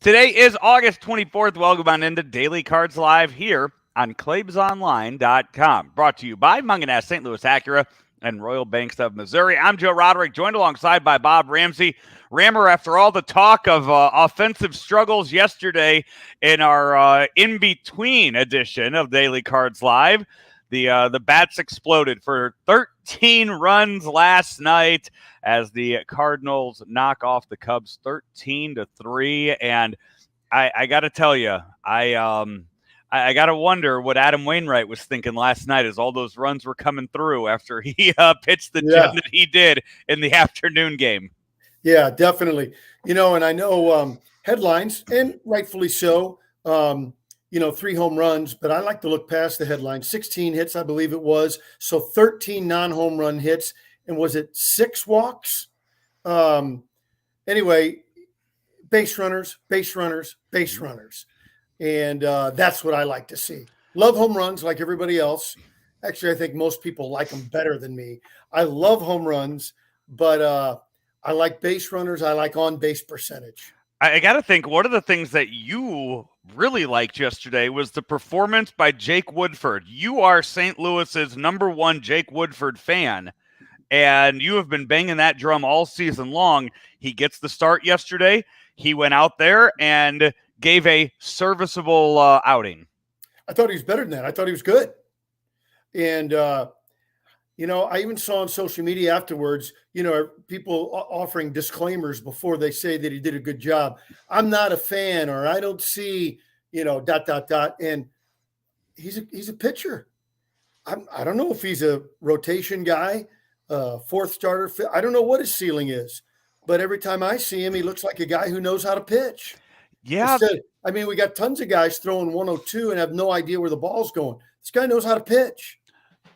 Today is August 24th. Welcome on into Daily Cards Live here on ClaibsOnline.com. Brought to you by Munganess, St. Louis Acura, and Royal Banks of Missouri. I'm Joe Roderick, joined alongside by Bob Ramsey. Rammer, after all the talk of offensive struggles yesterday in our in-between edition of Daily Cards Live, the bats exploded for 13 runs last night as the Cardinals knock off the Cubs 13-3. And I got to tell you, I got to wonder what Adam Wainwright was thinking last night as all those runs were coming through after he pitched the gem that he did in the afternoon game. Yeah, definitely. And I know headlines, and rightfully so, 3 home runs, but I like to look past the headlines. 16 hits, I believe it was. So 13 non-home run hits. And was it 6 walks? Anyway, base runners. And that's what I like to see. Love home runs like everybody else. Actually, I think most people like them better than me. I love home runs, but I like base runners. I like on-base percentage. I got to think, one of the things that you really liked yesterday was the performance by Jake Woodford. You are St. Louis's #1 Jake Woodford fan, and you have been banging that drum all season long. He gets the start yesterday. He went out there and gave a serviceable outing. I thought he was better than that. I thought he was good. And, I even saw on social media afterwards, people offering disclaimers before they say that he did a good job. I'm not a fan, or I don't see, ... And he's a pitcher. I don't know if he's a rotation guy, fourth starter. I don't know what his ceiling is, but every time I see him, he looks like a guy who knows how to pitch. Yeah. We got tons of guys throwing 102 and have no idea where the ball's going. This guy knows how to pitch.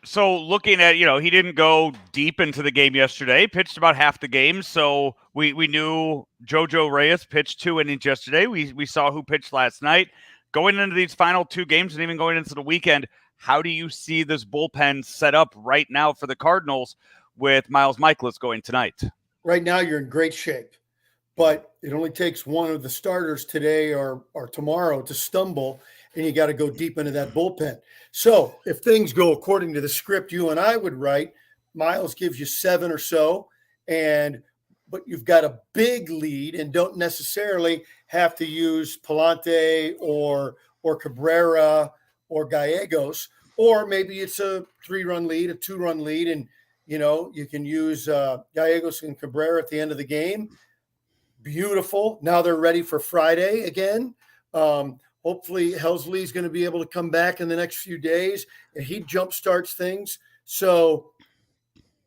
So looking at, he didn't go deep into the game yesterday, pitched about half the game. So we knew Jojo Reyes pitched 2 innings yesterday. We saw who pitched last night. Going into these final 2 games and even going into the weekend, how do you see this bullpen set up right now for the Cardinals with Miles Mikolas going tonight? Right now, you're in great shape, but it only takes one of the starters today or tomorrow to stumble, and you got to go deep into that bullpen. So if things go according to the script you and I would write, Miles gives you 7 or so, but you've got a big lead and don't necessarily have to use Palante or Cabrera or Gallegos, or maybe it's a 3-run lead, a 2-run lead, and you can use Gallegos and Cabrera at the end of the game. Beautiful. Now they're ready for Friday again. Hopefully Helsley is going to be able to come back in the next few days, and he jumpstarts things. So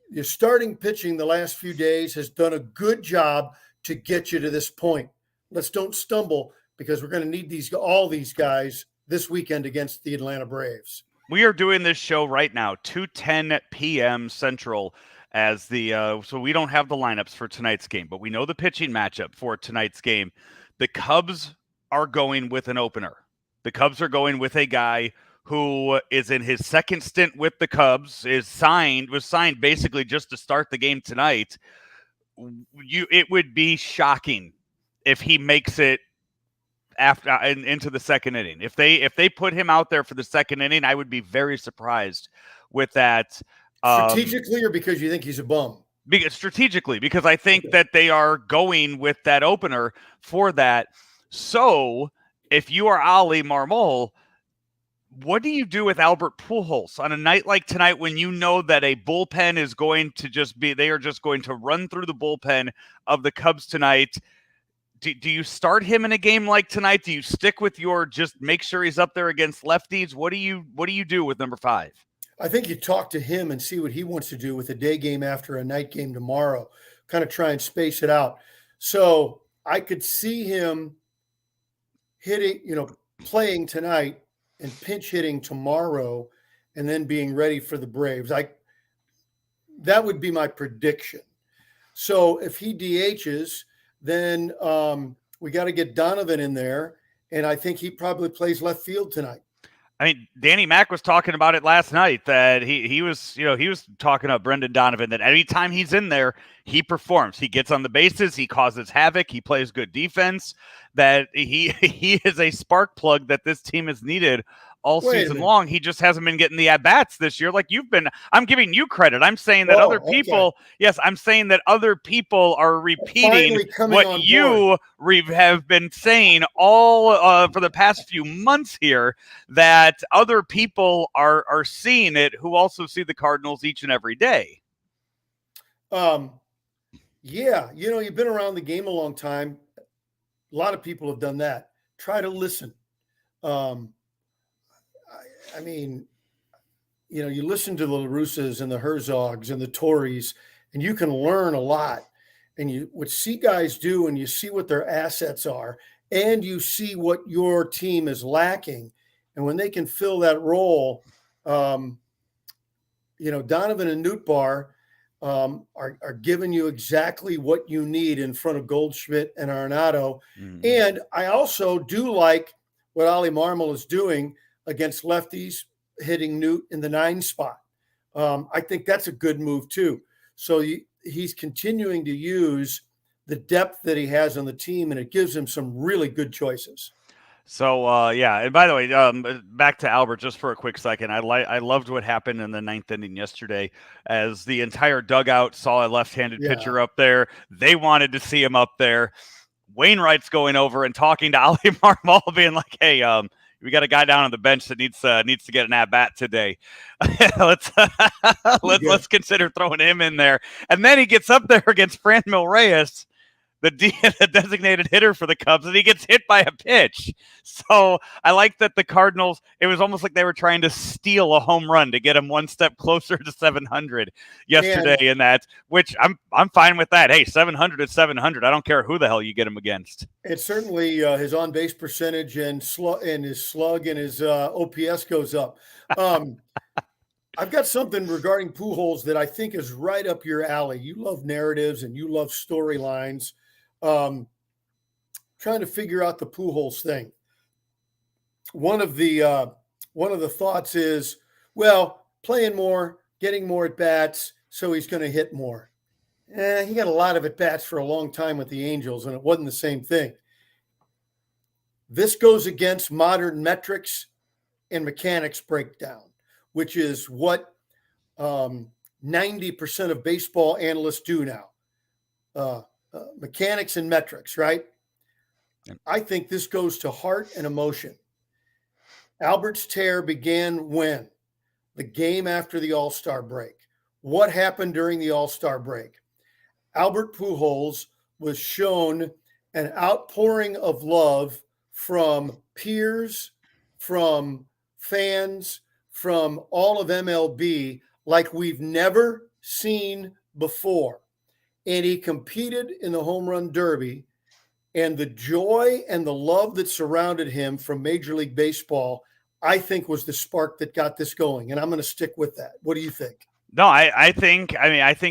your starting pitching the last few days has done a good job to get you to this point. Let's don't stumble, because we're going to need all these guys this weekend against the Atlanta Braves. We are doing this show right now, 2:10 p.m. Central, as so we don't have the lineups for tonight's game, but we know the pitching matchup for tonight's game. The Cubs are going with an opener. The Cubs are going with a guy who is in his second stint with the Cubs, was signed basically just to start the game tonight. It would be shocking if he makes it into the second inning. If they put him out there for the second inning, I would be very surprised with that. Strategically, or because you think he's a bum? Strategically, because I think that they are going with that opener for that. So if you are Ali Marmol, what do you do with Albert Pujols on a night like tonight when you know that a bullpen is going to they are just going to run through the bullpen of the Cubs tonight? Do you start him in a game like tonight? Do you stick with just make sure he's up there against lefties? What do you do with number 5? I think you talk to him and see what he wants to do with a day game after a night game tomorrow, kind of try and space it out. So I could see him hitting, playing tonight and pinch hitting tomorrow, and then being ready for the Braves. That would be my prediction. So if he DHs, then we got to get Donovan in there, and I think he probably plays left field tonight. I mean, Danny Mac was talking about it last night that he was talking about Brendan Donovan that anytime he's in there, he performs. He gets on the bases, he causes havoc, he plays good defense. That he is a spark plug that this team has needed all season long. He just hasn't been getting the at-bats this year like you've been. I'm giving you credit. I'm saying that other people, yes, I'm saying that other people are repeating what you have been saying all for the past few months here, that other people are seeing it who also see the Cardinals each and every day. Yeah, you've been around the game a long time. A lot of people have done that. Try to listen. I mean, you listen to the LaRussas and the Herzogs and the Torreys, and you can learn a lot. And you would see guys do, and you see what their assets are, and you see what your team is lacking. And when they can fill that role, Donovan and Nootbaar are giving you exactly what you need in front of Goldschmidt and Arenado. Mm-hmm. And I also do like what Ali Marmol is doing against lefties, hitting Newt in the 9 spot. I think that's a good move too. So he's continuing to use the depth that he has on the team, and it gives him some really good choices. So, and by the way, back to Albert just for a quick second. I loved what happened in the 9th inning yesterday as the entire dugout saw a left-handed pitcher up there. They wanted to see him up there. Wainwright's going over and talking to Ali Marmol, being like, hey, we got a guy down on the bench that needs to get an at-bat today. let's consider throwing him in there. And then he gets up there against Franmil Reyes, the designated hitter for the Cubs, and he gets hit by a pitch. So I like that the Cardinals, it was almost like they were trying to steal a home run to get him one step closer to 700 yesterday in that, which I'm fine with that. Hey, 700 is 700. I don't care who the hell you get him against. It's certainly his on-base percentage and his slug and his OPS goes up. I've got something regarding Pujols that I think is right up your alley. You love narratives and you love storylines. Trying to figure out the Pujols thing. One of the thoughts is, well, playing more, getting more at bats, so he's going to hit more. He got a lot of at bats for a long time with the Angels, and it wasn't the same thing. This goes against modern metrics and mechanics breakdown, which is what 90% of baseball analysts do now. Mechanics and metrics, right? I think this goes to heart and emotion. Albert's tear began when? The game after the All-Star break. What happened during the All-Star break? Albert Pujols was shown an outpouring of love from peers, from fans, from all of MLB like we've never seen before. And he competed in the home run derby, and the joy and the love that surrounded him from Major League Baseball, I think, was the spark that got this going. And I'm going to stick with that. What do you think? No, I think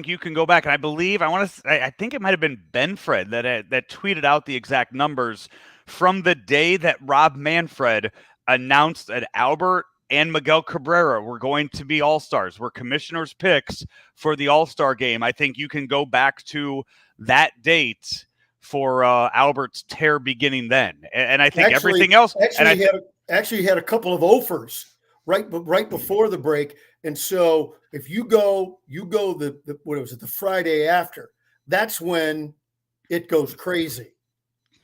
you can go back, and I think it might have been Benfred that tweeted out the exact numbers from the day that Rob Manfred announced that Albert and Miguel Cabrera were going to be All-Stars, were commissioners' picks for the All-Star game. I think you can go back to that date for Albert's tear beginning then. And I think everything else. He had a couple of offers right before the break. And so if you go the Friday after, that's when it goes crazy.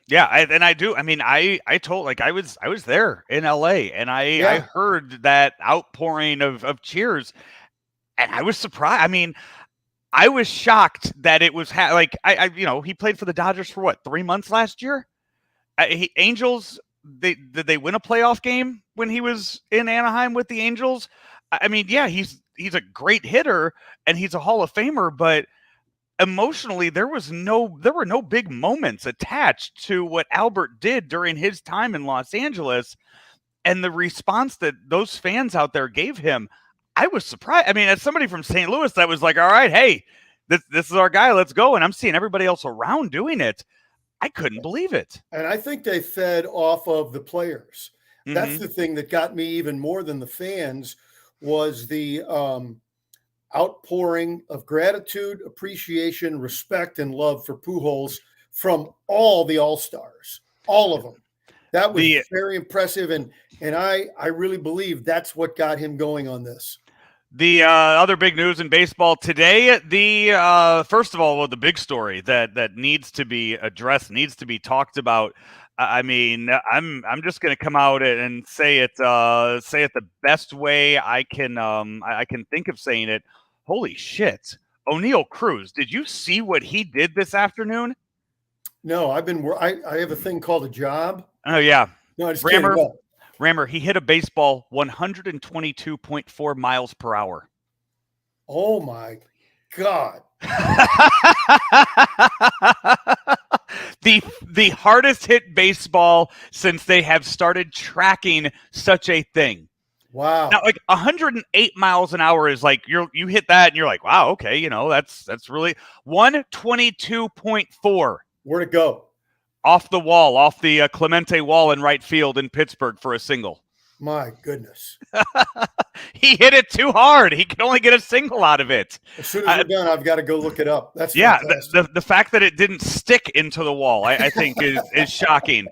Yeah, I do. I mean, I told, like, I was there in LA, and I heard that outpouring of cheers, and I was surprised. I mean, I was shocked that it was he played for the Dodgers for what, 3 months last year? Angels, did they win a playoff game when he was in Anaheim with the Angels? I mean, yeah, he's a great hitter and he's a Hall of Famer, but emotionally, there were no big moments attached to what Albert did during his time in Los Angeles, and the response that those fans out there gave him, I was surprised. I mean, as somebody from St. Louis that was like, all right, hey, this is our guy, let's go. And I'm seeing everybody else around doing it. I couldn't believe it. And I think they fed off of the players. That's the thing that got me even more than the fans was the outpouring of gratitude, appreciation, respect, and love for Pujols from all the All-Stars, all of them. That was very impressive, and I really believe that's what got him going on this. The other big news in baseball today, first of all, the big story that needs to be addressed, needs to be talked about. I mean, I'm just going to come out and say it the best way I can think of saying it. Holy shit, O'Neal Cruz! Did you see what he did this afternoon? No, I have a thing called a job. Oh yeah, no, just kidding. No. Rammer, he hit a baseball 122.4 miles per hour. Oh my God. The hardest hit baseball since they have started tracking such a thing. Wow. Now, like 108 miles an hour is like you hit that and you're like, wow, okay, that's really 122.4. Where'd it go? Off the wall, off the Clemente wall in right field in Pittsburgh for a single. My goodness. He hit it too hard. He could only get a single out of it. As soon as we're done, I've got to go look it up. That's the fact that it didn't stick into the wall, I think, is shocking.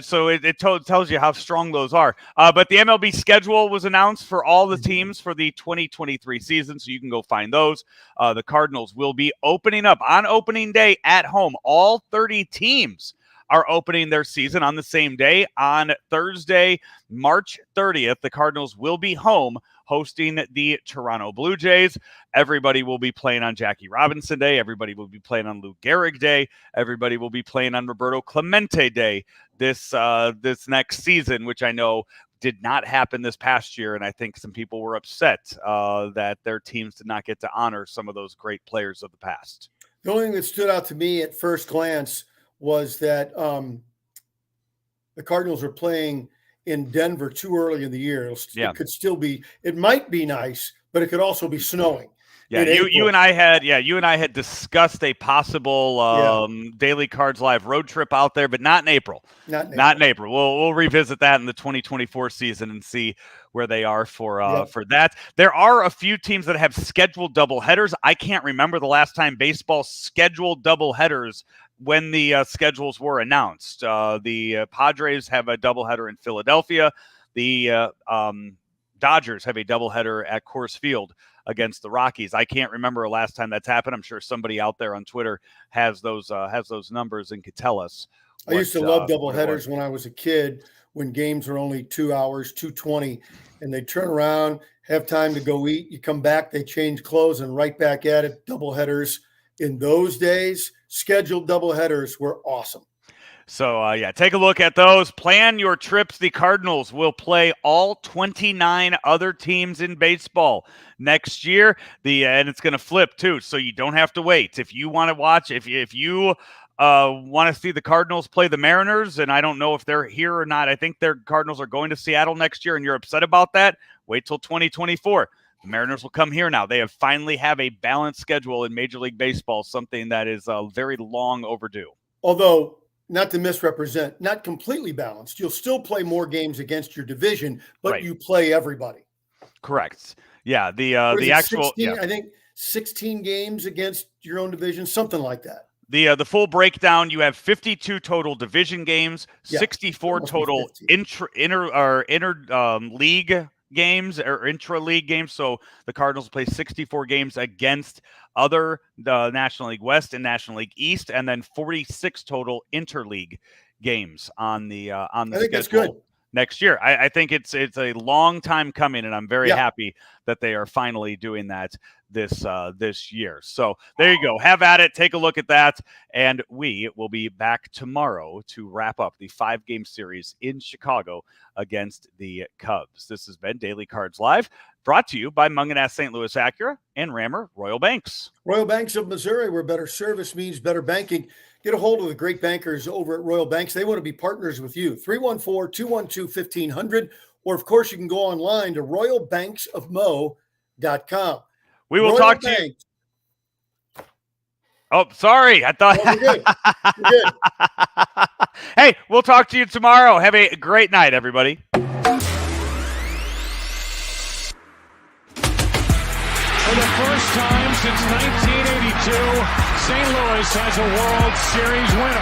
So it tells you how strong those are. But the MLB schedule was announced for all the teams for the 2023 season, so you can go find those. The Cardinals will be opening up on opening day at home. All 30 teams are opening their season on the same day. On Thursday, March 30th, the Cardinals will be home hosting the Toronto Blue Jays. Everybody will be playing on Jackie Robinson Day. Everybody will be playing on Lou Gehrig Day. Everybody will be playing on Roberto Clemente Day this next season, which I know did not happen this past year, and I think some people were upset that their teams did not get to honor some of those great players of the past. The only thing that stood out to me at first glance was that the Cardinals are playing in Denver too early in the year. It could still be, it might be nice, but it could also be snowing. Yeah, you and I had discussed a possible Daily Cards Live road trip out there, but not in April. Not in April. We'll revisit that in the 2024 season and see where they are for that. There are a few teams that have scheduled doubleheaders. I can't remember the last time baseball scheduled doubleheaders when the schedules were announced. The Padres have a doubleheader in Philadelphia. The Dodgers have a doubleheader at Coors Field against the Rockies. I can't remember the last time that's happened. I'm sure somebody out there on Twitter has those numbers and could tell us. I used to love doubleheaders when I was a kid, when games were only 2 hours, 2:20, and they turn around, have time to go eat. You come back, they change clothes, and right back at it. Doubleheaders in those days, scheduled doubleheaders were awesome. So, take a look at those. Plan your trips. The Cardinals will play all 29 other teams in baseball next year. And it's going to flip, too, so you don't have to wait. If you want to watch, if you want to see the Cardinals play the Mariners, and I don't know if they're here or not. I think their Cardinals are going to Seattle next year, and you're upset about that. Wait till 2024. The Mariners will come here now. They have finally have a balanced schedule in Major League Baseball, something that is very long overdue. Although, not to misrepresent, not completely balanced. You'll still play more games against your division, but you play everybody. Correct. Yeah, the actual 16, I think 16 games against your own division, something like that. The full breakdown, you have 52 total division games, 64 total inter league games or intra-league games. So the Cardinals play 64 games against the National League West and National League East, and then 46 total interleague games on the schedule that's good. Next year. I think it's a long time coming, and I'm very happy that they are finally doing that this year. So there you go. Have at it. Take a look at that. And we will be back tomorrow to wrap up the 5-game series in Chicago against the Cubs. This has been Daily Cards Live, brought to you by Munganess St. Louis Acura and Rammer Royal Banks. Royal Banks of Missouri, where better service means better banking. Get a hold of the great bankers over at Royal Banks. They want to be partners with you. 314-212-1500. Or, of course, you can go online to royalbanksofmo.com. We will talk to you. Oh, sorry. I thought. We're good. We're good. Hey, we'll talk to you tomorrow. Have a great night, everybody. first time since 1982, St. Louis has a World Series winner.